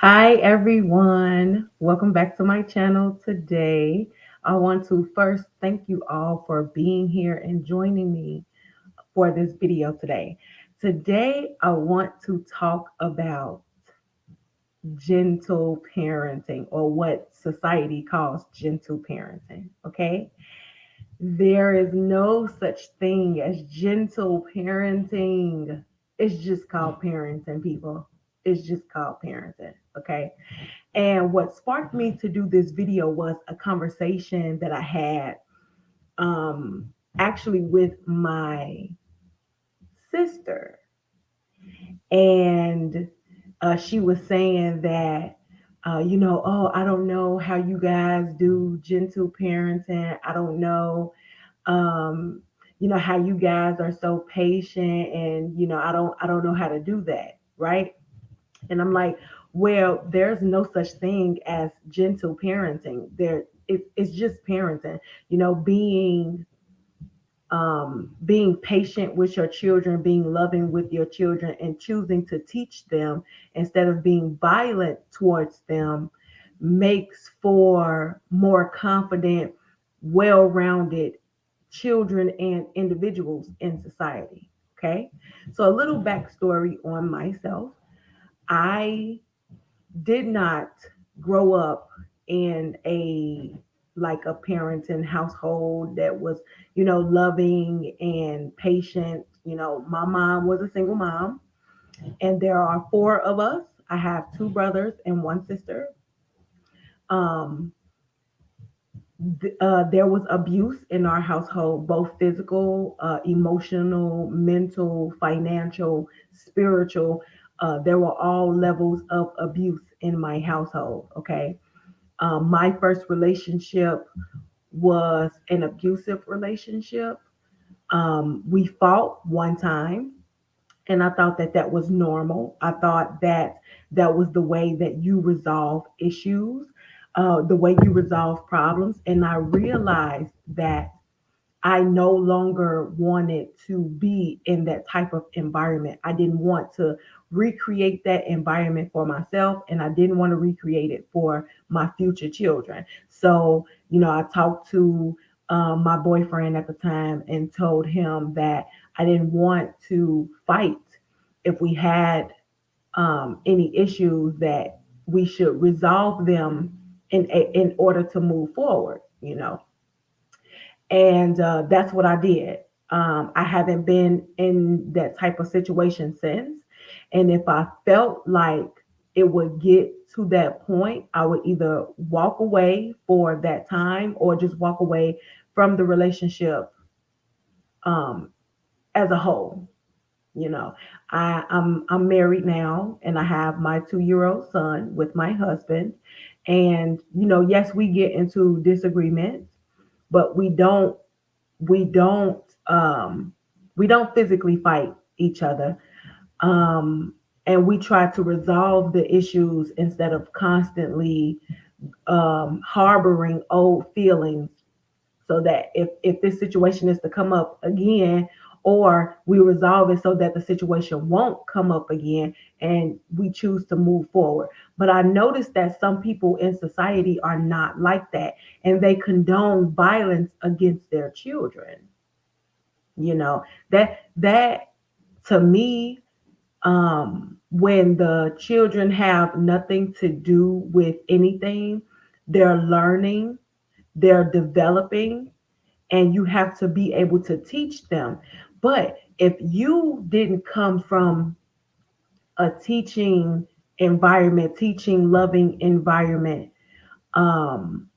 Hi everyone, welcome back to my channel today. I want to first thank you all for being here and joining me for this video today. Today, I want to talk about gentle parenting or what society calls gentle parenting, okay? There is no such thing as gentle parenting. It's just called parenting, people. It's just called parenting, okay? And what sparked me to do this video was a conversation that I had um, actually with my sister. And she was saying that, oh, I don't know how you guys do gentle parenting. I don't know, um, how you guys are so patient, and I don't know how to do that, right? And I'm like, well, there's no such thing as gentle parenting. It's just parenting. Being patient with your children, being loving with your children, and choosing to teach them instead of being violent towards them makes for more confident, well-rounded children and individuals in society. Okay, so a little backstory on myself. I did not grow up in a parenting household that was, loving and patient. My mom was a single mom, and there are four of us. I have two brothers and one sister. Um, there was abuse in our household, both physical, emotional, mental, financial, spiritual. There were all levels of abuse in my household. Okay. My first relationship was an abusive relationship. We fought one time, and I thought that that was normal. I thought that that was the way that you resolve issues, the way you resolve problems. And I realized that I no longer wanted to be in that type of environment. I didn't want to recreate that environment for myself, and I didn't want to recreate it for my future children. So, I talked to my boyfriend at the time and told him that I didn't want to fight if we had any issues, that we should resolve them in order to move forward. And that's what I did. I haven't been in that type of situation since. And if I felt like it would get to that point, I would either walk away for that time or just walk away from the relationship um, as a whole. You know, I'm married now, and I have my 2-year-old son with my husband. And yes, we get into disagreements, but we don't um we don't physically fight each other. um and we try to resolve the issues instead of constantly harboring old feelings, so that if this situation is to come up again, or we resolve it so that the situation won't come up again, and we choose to move forward. But I noticed that some people in society are not like that, and they condone violence against their children. You know that to me, when the children have nothing to do with anything, they're learning, they're developing, and you have to be able to teach them. But if you didn't come from a teaching environment, teaching loving environment, um,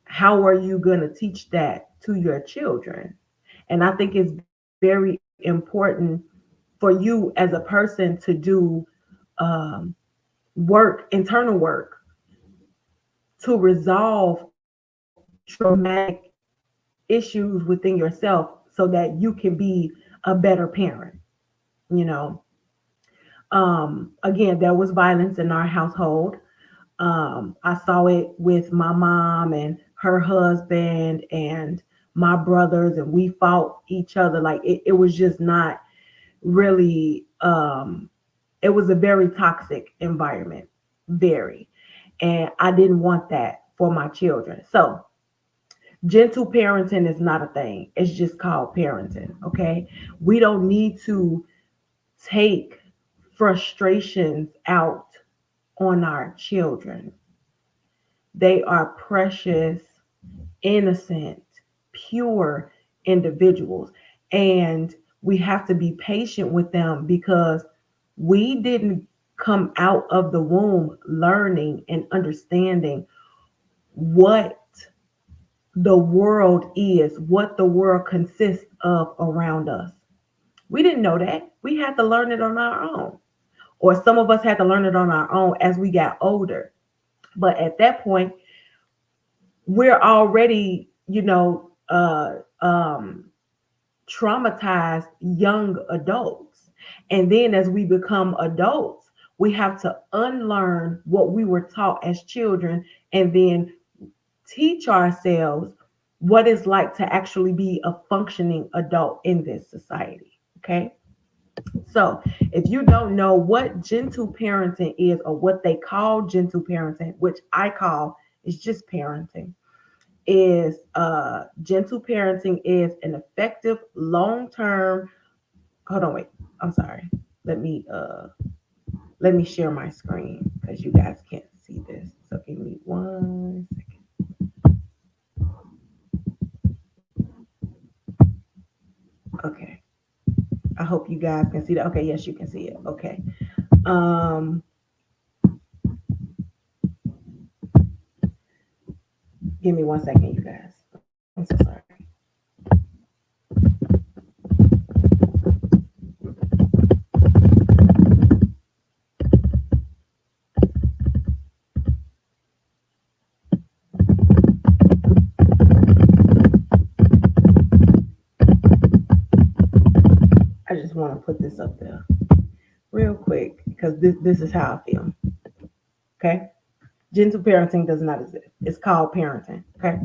how are you going to teach that to your children? And I think it's very important for you as a person to do um, work, internal work, to resolve traumatic issues within yourself so that you can be a better parent. You know, again, there was violence in our household. I saw it with my mom and her husband and my brothers, and we fought each other. Like it was just not really, it was a very toxic environment. very. And I didn't want that for my children. So gentle parenting is not a thing. It's just called parenting. Okay. We don't need to take frustrations out on our children. They are precious, innocent, pure individuals. And we have to be patient with them because we didn't come out of the womb learning and understanding what the world is, what the world consists of around us. We didn't know that. We had to learn it on our own. Or some of us had to learn it on our own as we got older. But at that point, we're already, traumatized young adults. And then as we become adults, we have to unlearn what we were taught as children and then teach ourselves what it's like to actually be a functioning adult in this society. Okay. So if you don't know what gentle parenting is or what they call gentle parenting, which I call is just parenting, is gentle parenting is an effective long-term. Hold on, wait. I'm sorry. Let me let me share my screen because you guys can't see this. So give me 1 second. Okay. I hope you guys can see that. Okay, yes, you can see it. Okay. Um, Give me 1 second, you guys. I'm so sorry. I just want to put this up there real quick because this is how I feel. Okay. Gentle parenting does not exist. It's called parenting. Okay.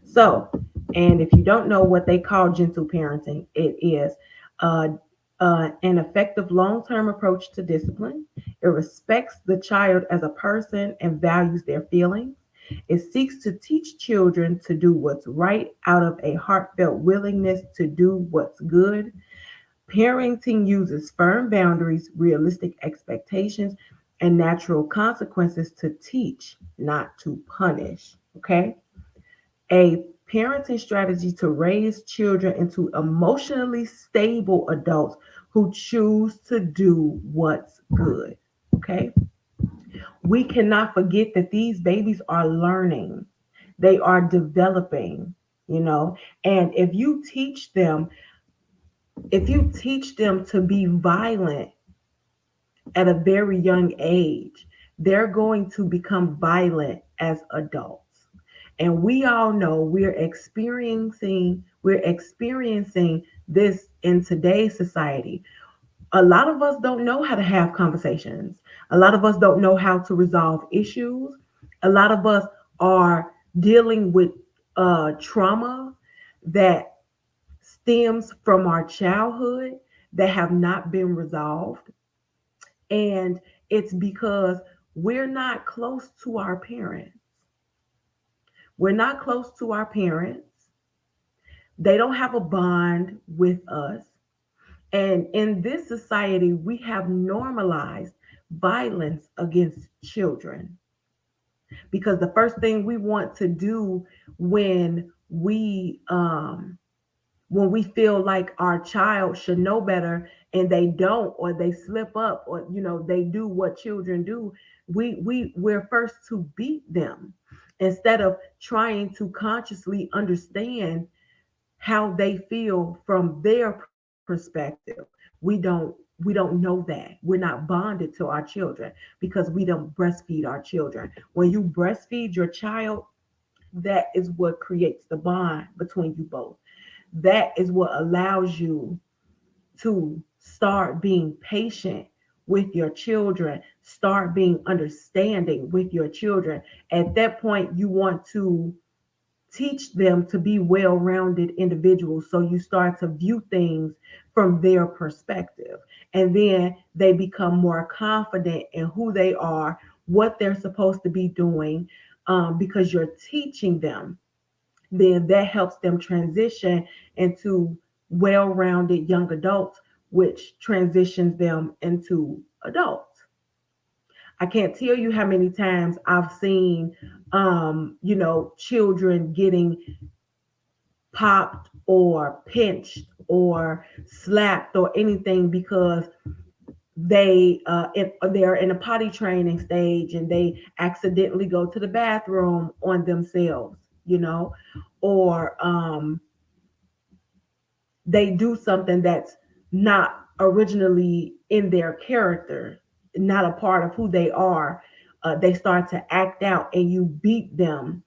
So, and if you don't know what they call gentle parenting, it is uh, an effective long term approach to discipline. It respects the child as a person and values their feelings. It seeks to teach children to do what's right out of a heartfelt willingness to do what's good. Parenting uses firm boundaries, realistic expectations, and natural consequences to teach, not to punish. Okay. A parenting strategy to raise children into emotionally stable adults who choose to do what's good. Okay. We cannot forget that these babies are learning, they are developing, and if you teach them to be violent at a very young age, they're going to become violent as adults. And we all know we're experiencing this in today's society. A lot of us don't know how to have conversations. A lot of us don't know how to resolve issues. A lot of us are dealing with trauma that stems from our childhood that have not been resolved. And it's because we're not close to our parents. We're not close to our parents. They don't have a bond with us. And in this society, we have normalized violence against children because the first thing we want to do when we feel like our child should know better and they don't, or they slip up, or they do what children do, we're first to beat them instead of trying to consciously understand how they feel from their perspective. We don't know that. We're not bonded to our children because we don't breastfeed our children. When you breastfeed your child, that is what creates the bond between you both. That is what allows you to start being patient with your children, start being understanding with your children. At that point, you want to teach them to be well-rounded individuals, so you start to view things from their perspective, and then they become more confident in who they are, what they're supposed to be doing, because you're teaching them, then that helps them transition into well-rounded young adults, which transitions them into adults. I can't tell you how many times I've seen, children getting popped or pinched or slapped or anything because they're in a potty training stage and they accidentally go to the bathroom on themselves, or they do something that's not originally in their character, not a part of who they are. They start to act out and you beat them.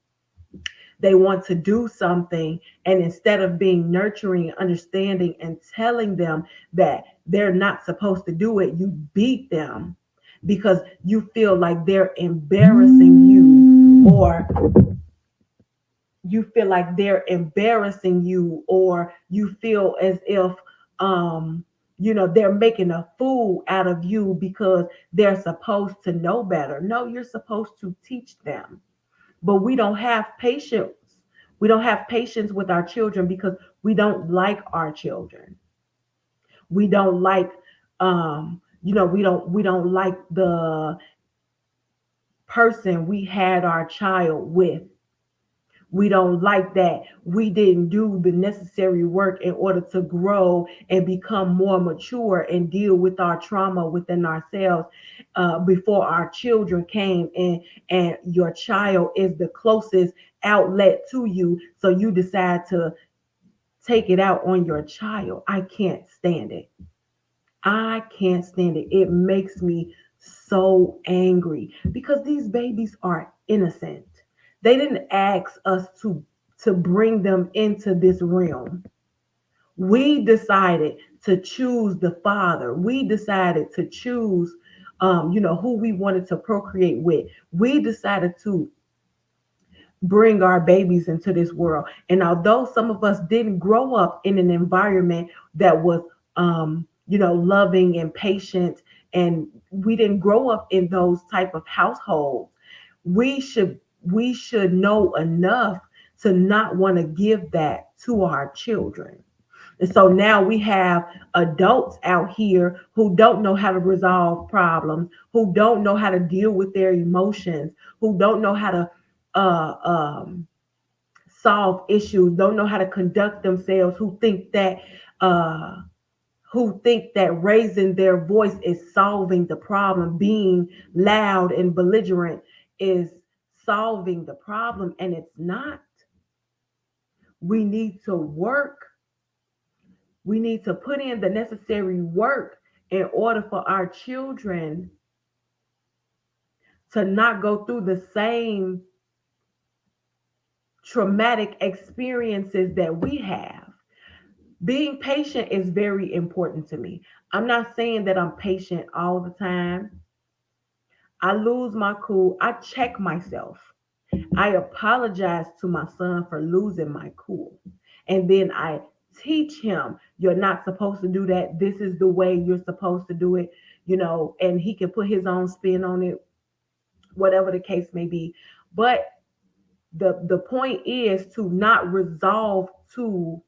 They want to do something, and instead of being nurturing, understanding, and telling them that they're not supposed to do it, you beat them because you feel like they're embarrassing you, or you feel as if they're making a fool out of you because they're supposed to know better. No, you're supposed to teach them. But we don't have patience. We don't have patience with our children because we don't like our children. We don't like we don't like the person we had our child with. We don't like that we didn't do the necessary work in order to grow and become more mature and deal with our trauma within ourselves before our children came in. And your child is the closest outlet to you, so you decide to take it out on your child. I can't stand it. I can't stand it. It makes me so angry because these babies are innocent. They didn't ask us to bring them into this realm. We decided to choose the father. We decided to choose who we wanted to procreate with. We decided to bring our babies into this world. And although some of us didn't grow up in an environment that was, loving and patient, and we didn't grow up in those type of households, we should know enough to not want to give that to our children. And so now we have adults out here who don't know how to resolve problems, who don't know how to deal with their emotions, who don't know how to uh, um, solve issues, don't know how to conduct themselves, uh, who think that raising their voice is solving the problem, being loud and belligerent is solving the problem, and it's not. We need to work. We need to put in the necessary work in order for our children to not go through the same traumatic experiences that we have. Being patient is very important to me. I'm not saying that I'm patient all the time. I lose my cool. I check myself. I apologize to my son for losing my cool. And then I teach him, you're not supposed to do that. This is the way you're supposed to do it, and he can put his own spin on it, whatever the case may be. But the point is to not resolve to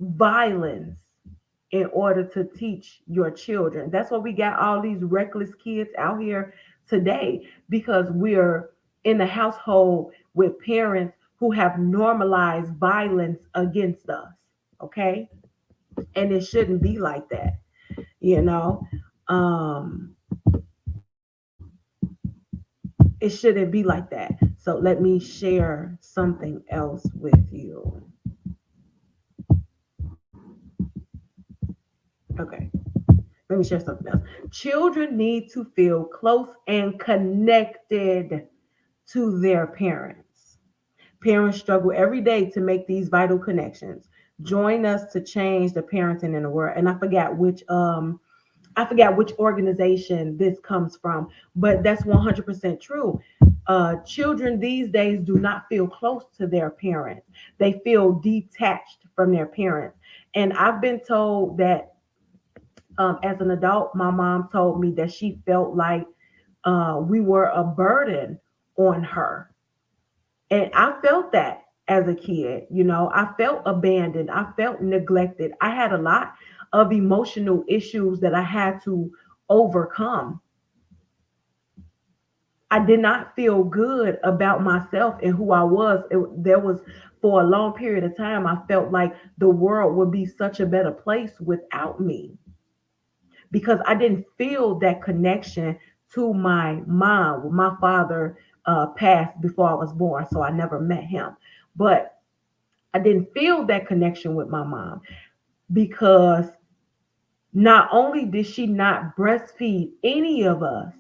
violence in order to teach your children. That's why we got all these reckless kids out here today, because we're in a household with parents who have normalized violence against us. Okay. And it shouldn't be like that, you know. Um, it shouldn't be like that. So let me share something else with you. Okay. Let me share something else. Children need to feel close and connected to their parents. Parents struggle every day to make these vital connections. Join us to change the parenting in the world. And I forgot which organization this comes from, but that's 100% true. Children these days do not feel close to their parents. They feel detached from their parents. And I've been told that as an adult, my mom told me that she felt like we were a burden on her. And I felt that as a kid. I felt abandoned. I felt neglected. I had a lot of emotional issues that I had to overcome. I did not feel good about myself and who I was. There was, for a long period of time, I felt like the world would be such a better place without me because I didn't feel that connection to my mom. My father passed before I was born, so I never met him. But I didn't feel that connection with my mom because not only did she not breastfeed any of us,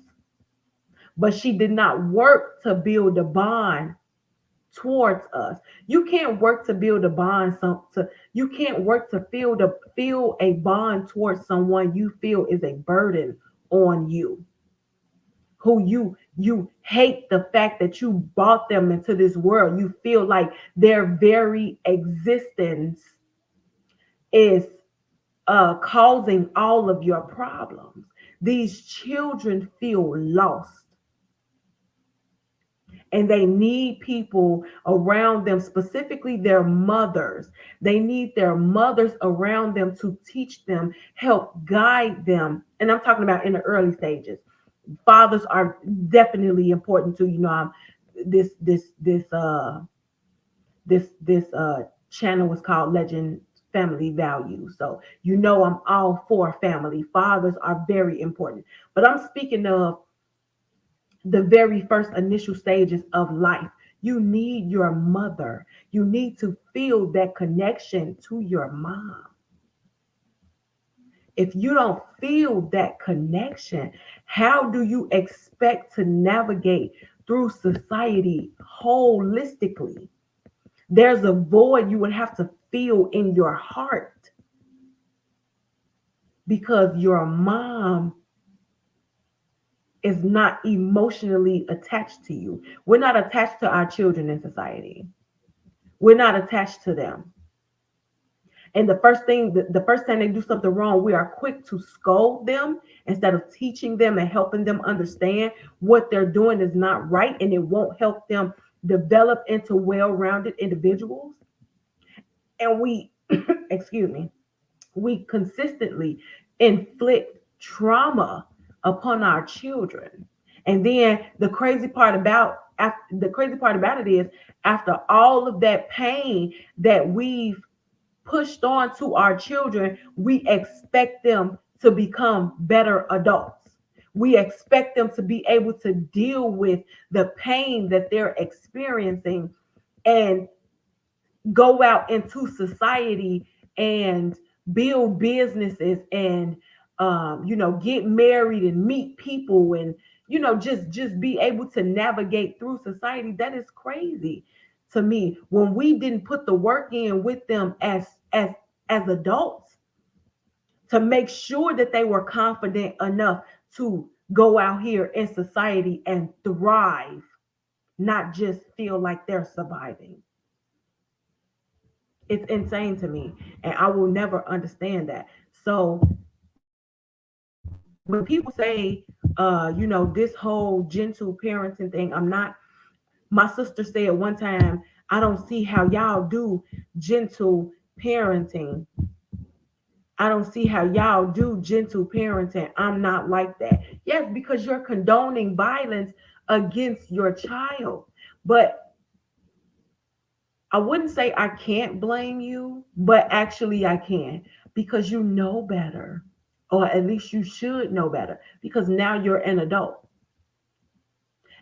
but she did not work to build a bond towards us. You can't work to build a bond. You can't work to feel a bond towards someone you feel is a burden on you. Who you hate the fact that you brought them into this world. You feel like their very existence is causing all of your problems. These children feel lost and they need people around them, specifically their mothers. They need their mothers around them to teach them, help guide them. And I'm talking about in the early stages. Fathers are definitely important too. This this this channel was called Legend Family Values. So I'm all for family. Fathers are very important. But I'm speaking of the very first initial stages of life. You need your mother. You need to feel that connection to your mom. If you don't feel that connection, how do you expect to navigate through society holistically? There's a void you would have to feel in your heart because your mom is not emotionally attached to you. We're not attached to our children in society. We're not attached to them. And the first time they do something wrong, we are quick to scold them instead of teaching them and helping them understand what they're doing is not right and it won't help them develop into well-rounded individuals. And we, excuse me, we consistently inflict trauma upon our children. And then the crazy part about it is after all of that pain that we've pushed on to our children, we expect them to become better adults. We expect them to be able to deal with the pain that they're experiencing and go out into society and build businesses and get married and meet people and just be able to navigate through society. That is crazy to me when we didn't put the work in with them as adults to make sure that they were confident enough to go out here in society and thrive, not just feel like they're surviving. It's insane to me, and I will never understand that. So when people say, this whole gentle parenting thing, I'm not. My sister said one time, I don't see how y'all do gentle parenting. I don't see how y'all do gentle parenting. I'm not like that. Yes, because you're condoning violence against your child. But I wouldn't say I can't blame you, but actually I can because you know better, or at least you should know better because now you're an adult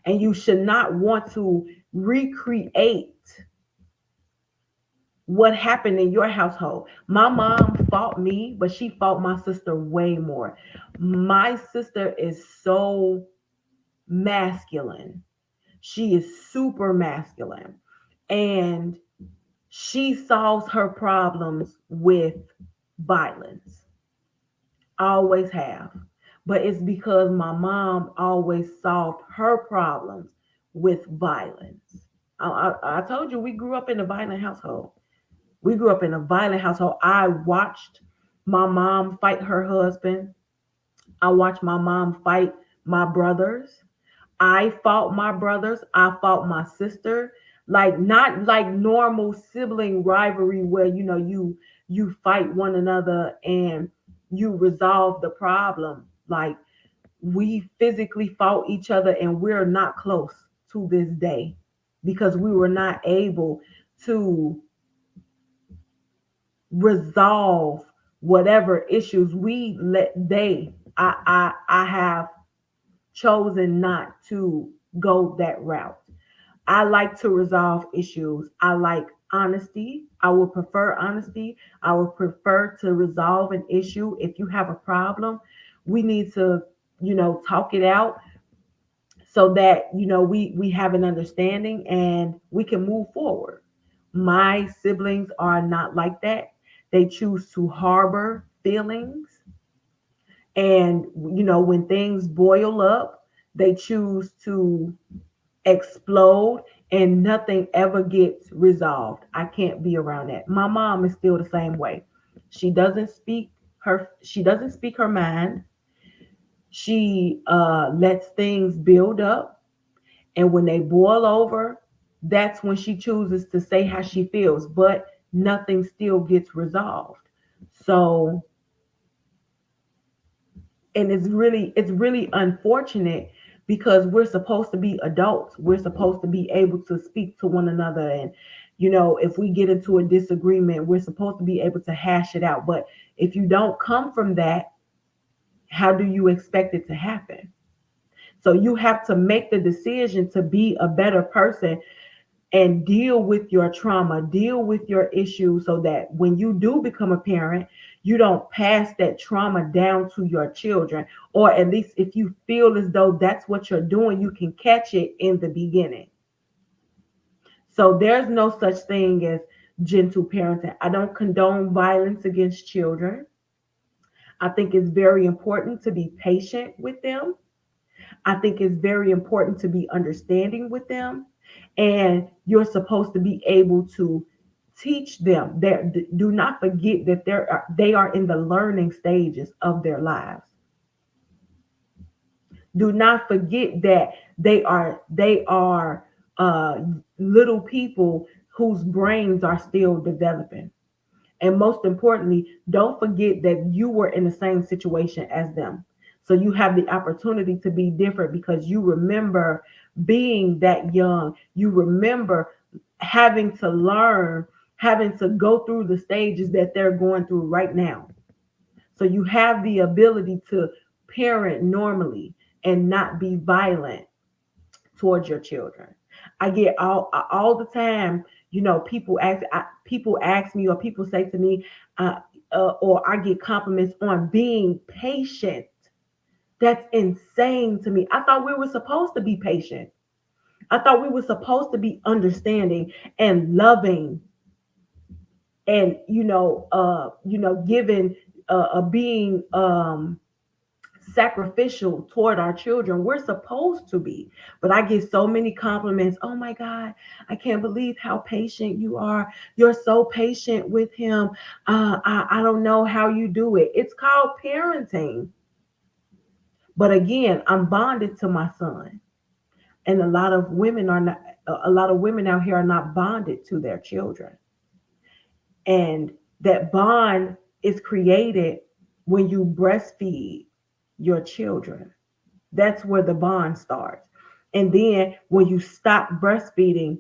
and you should not want to recreate what happened in your household. My mom fought me, but she fought my sister way more. My sister is so masculine. She is super masculine. And she solves her problems with violence. Always have. But it's because my mom always solved her problems with violence. I told you we grew up in a violent household. We grew up in a violent household. I watched my mom fight her husband. I watched my mom fight my brothers. I fought my brothers, I fought my sister, like not like normal sibling rivalry where you fight one another and you resolve the problem. Like we physically fought each other and we're not close to this day because we were not able to resolve whatever issues we let they I have chosen not to go that route. I like to resolve issues. I like honesty. I would prefer honesty. I would prefer to resolve an issue. If you have a problem, we need to, talk it out so that, we have an understanding and we can move forward. My siblings are not like that. They choose to harbor feelings. And, when things boil up, they choose to explode and nothing ever gets resolved. I can't be around that. My mom is still the same way. She doesn't speak her mind. She lets things build up, and when they boil over, that's when she chooses to say how she feels, but nothing still gets resolved. So, and it's really unfortunate because we're supposed to be adults. We're supposed to be able to speak to one another, and if we get into a disagreement, we're supposed to be able to hash it out. But if you don't come from that, how do you expect it to happen? So you have to make the decision to be a better person and deal with your trauma, deal with your issues so that when you do become a parent, you don't pass that trauma down to your children. Or at least if you feel as though that's what you're doing, you can catch it in the beginning. So there's no such thing as gentle parenting. I don't condone violence against children. I think it's very important to be patient with them. I think it's very important to be understanding with them. And you're supposed to be able to teach them. Do not forget that they are in the learning stages of their lives. Do not forget that they are uh, little people whose brains are still developing. And most importantly, don't forget that you were in the same situation as them. So you have the opportunity to be different because you remember being that young. You remember having to learn, having to go through the stages that they're going through right now. So you have the ability to parent normally and not be violent towards your children. I get all the time, people ask me or people say to me, uh, or I get compliments on being patient. That's insane to me. I thought we were supposed to be patient. I thought we were supposed to be understanding and loving, and giving, being sacrificial toward our children. We're supposed to be. But I get so many compliments. Oh my God, I can't believe how patient you are. You're so patient with him. I don't know how you do it. It's called parenting. But again, I'm bonded to my son. And a lot of women out here are not bonded to their children. And that bond is created when you breastfeed your children. That's where the bond starts. And then when you stop breastfeeding,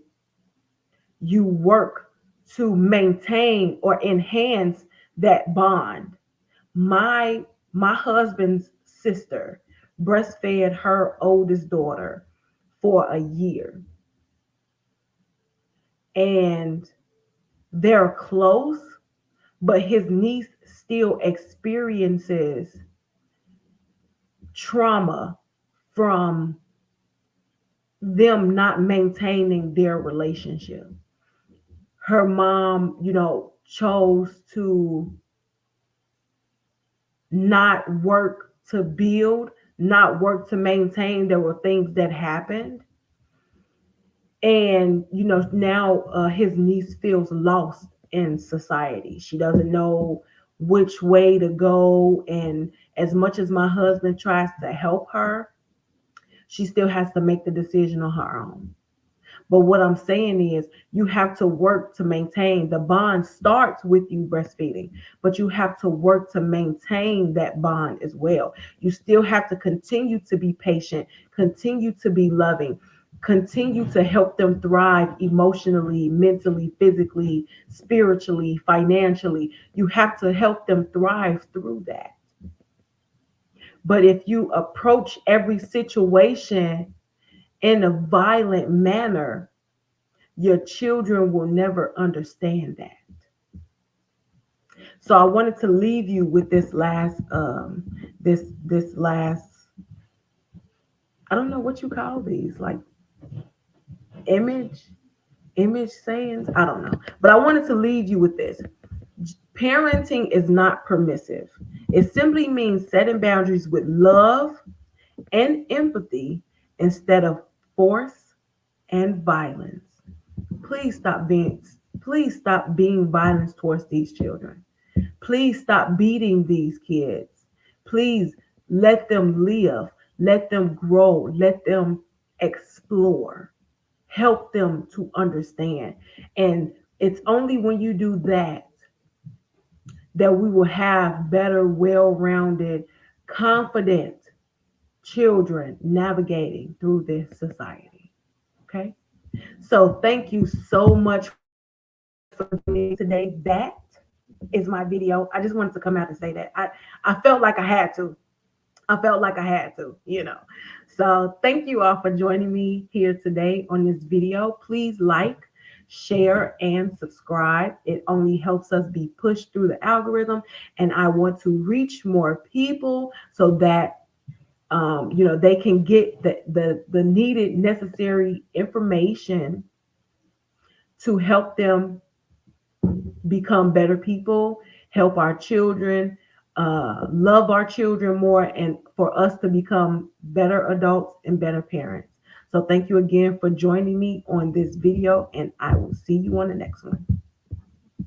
you work to maintain or enhance that bond. My husband's sister breastfed her oldest daughter for a year. And they're close, but his niece still experiences trauma from them not maintaining their relationship. Her mom, chose to not work to build, not work to maintain. There were things that happened. And, now his niece feels lost in society. She doesn't know which way to go. And as much as my husband tries to help her, She still has to make the decision on her own. But what I'm saying is, you have to work to maintain. The bond starts with you breastfeeding, but you have to work to maintain that bond as well. You still have to continue to be patient, continue to be loving, continue to help them thrive emotionally, mentally, physically, spiritually, financially. You have to help them thrive through that. But if you approach every situation in a violent manner, your children will never understand that. So I wanted to leave you with this last this last, I don't know what you call these, like image image sayings, I don't know. But I wanted to leave you with this. Parenting is not permissive. It simply means setting boundaries with love and empathy instead of force and violence. Please stop being please stop being violent towards these children. Please stop beating these kids. Please let them live, let them grow, let them explore. Help them to understand. And it's only when you do that that we will have better, well-rounded, confident children navigating through this society. Okay? So thank you so much for joining today. That is my video. I just wanted to come out and say that. I felt like I had to. I felt like I had to. So thank you all for joining me here today on this video. Please like, share, and subscribe. It only helps us be pushed through the algorithm. And I want to reach more people so that they can get the needed necessary information to help them become better people, help our children, love our children more, and for us to become better adults and better parents. So thank you again for joining me on this video, and I will see you on the next one.